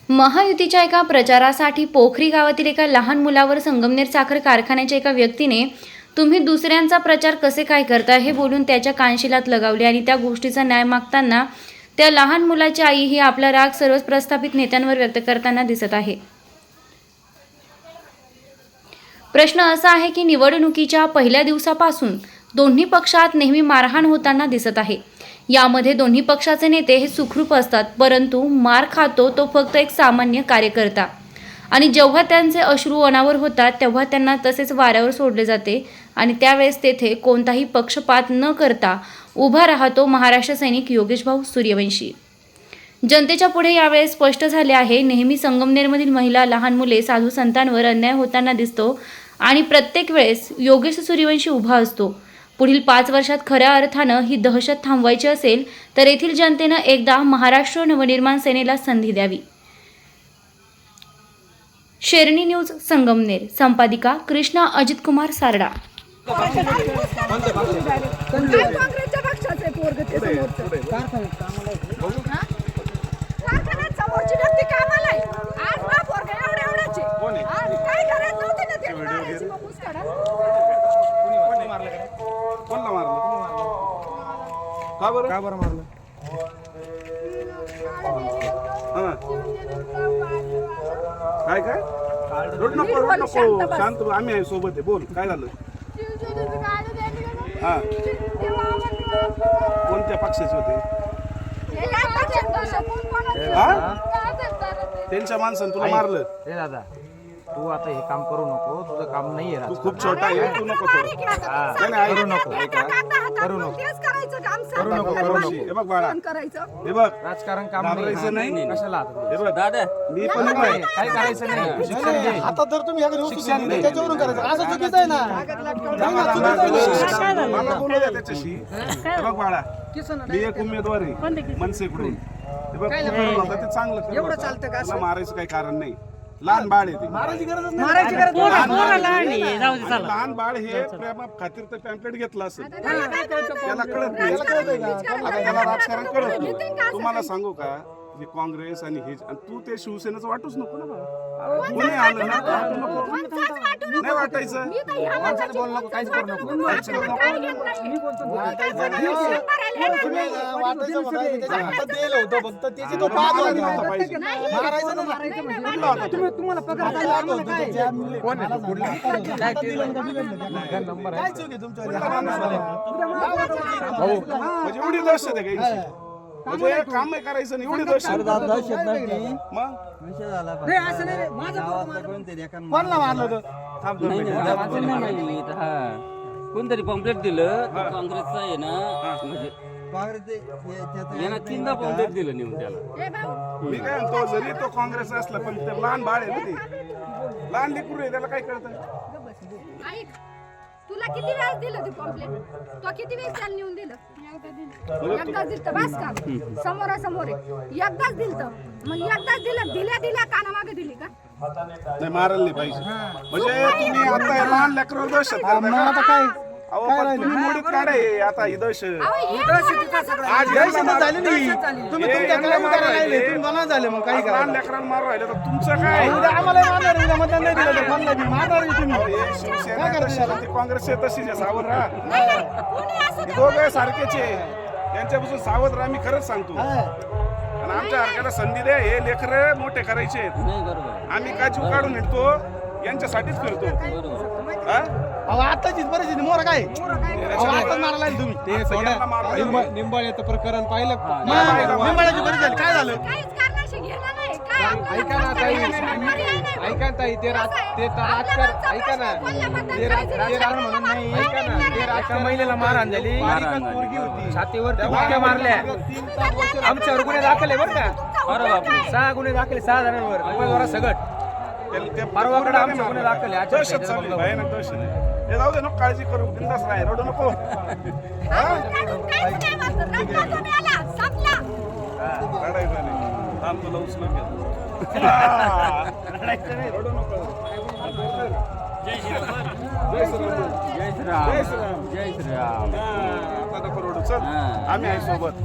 महायुतीच्या एका प्रचारासाठी पोखरी गावातील एका लहान मुलावर संगमनेर साखर कारखान्याच्या एका व्यक्तीने तुम्ही दुसऱ्यांचा प्रचार कसे काय करता हे बोलून त्याच्या कानशिलात लगावले आणि त्या गोष्टीचा न्याय मागताना त्या लहान मुलाची आई ही आपला राग सर्वच प्रस्थापित नेत्यांवर व्यक्त करताना दिसत आहे। प्रश्न असा आहे की निवडणुकीच्या पहिल्या दिवसापासून दोन्ही पक्षात नेहमी मारहाण होताना दिसत आहे। यामध्ये दोन्ही पक्षाचे नेते हे सुखरूप असतात, परंतु मार खातो तो फक्त एक सामान्य कार्यकर्ता आणि जेव्हा त्यांचे अश्रू अनावर होतात तेव्हा त्यांना तसेच वाऱ्यावर सोडले जाते आणि त्यावेळेस तेथे कोणताही पक्षपात न करता उभा राहतो महाराष्ट्र सैनिक योगेश भाऊ सूर्यवंशी। जनतेच्या पुढे यावेळेस स्पष्ट झाले आहे, नेहमी संगमनेरमधील महिला, लहान मुले, साधू संतांवर अन्याय होताना दिसतो आणि प्रत्येक वेळेस योगेश सूर्यवंशी उभा असतो। पुढील 5 वर्षात खऱ्या अर्थानं ही दहशत थांबवायची असेल तर येथील जनतेनं एकदा महाराष्ट्र नवनिर्माण सेनेला संधी द्यावी। शेरणी न्यूज संगमनेर, संपादिका कृष्णा अजित कुमार सारडा। का बरं मारलं? काय रोड नको शांत, आम्ही आहे सोबत आहे, बोल काय झालं? हा, कोणत्या पक्षाचे होते? त्यांच्या माणसानं तुला मारलं? हे दादा, तू आता हे काम करू नको, तुझं काम नाहीये। तू खूप छोटा आहे, तू नको करू नको हे बघ बाळा, हे बघ राजकारण काम घाबरायचं नाही, कशाला हे बघ दादा, मी पण काय करायचं नाही, शिक्षण घे। आता जर तुम्ही एखादी वस्तू घेतली त्याच्यावरून करायचं, असं चुकीचं आहे ना। मला बोलू द्या त्याच्याशी। हे बघ बाळा, मी एक उमेदवार आहे मनसेकडून, हे बग ते चांगलं एवढं चालतं का? असं मारायचं काही कारण नाही, लहान बाळ आहे ते, मारायची गरज नाही। लहान बाळ हे प्रेमा खातीर तर पॅम्पलेट घेतलं असेल, त्याला कळत नाही, आता त्याला राजकारण कळत नाही। तुम्हाला सांगू का, जे काँग्रेस आणि हे, तू ते शिवसेनेचं वाटूच नको ना बाळा, कोणी आलं ना वाटू नको, नाही वाटायचं, बोल नको, काहीच करू नको। वाटायचं म्हणायचं, त्याच्या हातात दिलं होतं फक्त, त्याची तो पागल आहे, मारायचं नाही। तुम्हाला पगार कोण आहे? नंबर काय चूक आहे तुमच्या? म्हणजे एवढी दहशत आहे काही, म्हणजे काम करायचं नाही, एवढी दहशत मग कोणला मारलं होतं? कोणतरी पॉम्पलेट दिलं, काँग्रेसचा आहे ना, म्हणजे यांना 3दा पॉम्पलेट दिलं नेऊन त्याला। मी काय म्हणतो, जरी तो काँग्रेस असला पण ते लहान बाळ आहे ना, ते लहान लेकरू आहे, त्याला काय कळतं? तुला किती वेळेस दिलं ते पॉम्पलेट? तो किती वेळेस त्याला नेऊन दिलं? एकदाच दिलं बस का? समोरासमोर एकदाच दिलं, मग एकदाच दिल्या कानामागे दिली का? नाही, मारायला नाही पाहिजे, म्हणजे तुम्ही आता लहान लेकरावर दहशत करताय आता काय अहो, पण तुम्ही मोडीत काढाय आता ही दहशत आज झाली नाही, तुम्ही तुमच्या काय करायला लागले, तुम्ही मना झाले, मग काही करा, लहान लेकरांना मारू राहिले तर तुमचं काय? उद्या आम्हाला मारणार आहे, मतदान नाही दिलं तर कोणाला बी मारणार आहे तुम्ही। हे शिवसेना तशी, ते काँग्रेस तशीच आहे, सावध राहा, हे दोघं सारखेच आहे, यांच्यापासून सावध राहा, मी खरंच सांगतो। आणि आमच्या हरकाला संधी द्या, हे लेकर मोठे करायचे आहेत, आम्ही काय जीव काढून हिंडतो यांच्यासाठीच फिरतो। अहो आताचीच परिस्थिती मोर काय, आताच मारायला लागले तुम्ही। ते निंबाळ्याचं प्रकरण पाहिलं, निंबाळ्याची परिस्थिती काय झालं? काहीच कारणाशी घेणं नाही, काय ऐका ना ताई, ऐका ना ताई, ते राजकारण ऐका ना, ते राजकारण म्हणून नाही, ऐका ना, ते राजकारण महिलेला मारहाण झाली, मुलगी होती, छातीवर मुक्या मारल्या, आमच्यावर गुन्हे दाखल आहे बरं का, 6 गुन्हे दाखल, 6 जणांवर, उमेदवार सगट परवाकडे आमचे गुन्हे दाखल आहे। दहशत चालली, भयानक दहशत आहे, हे जाऊ दे, नको काळजी करू, बिंदास राहा, रडू नको। रडायचं नाही, थांब तुला उचलून घेतो, रडायचं नाही, रडू नको। जय श्रीराम, जय श्रीराम, जय श्रीराम, जय श्रीराम। आता नको रडू, चल आम्ही आहे सोबत।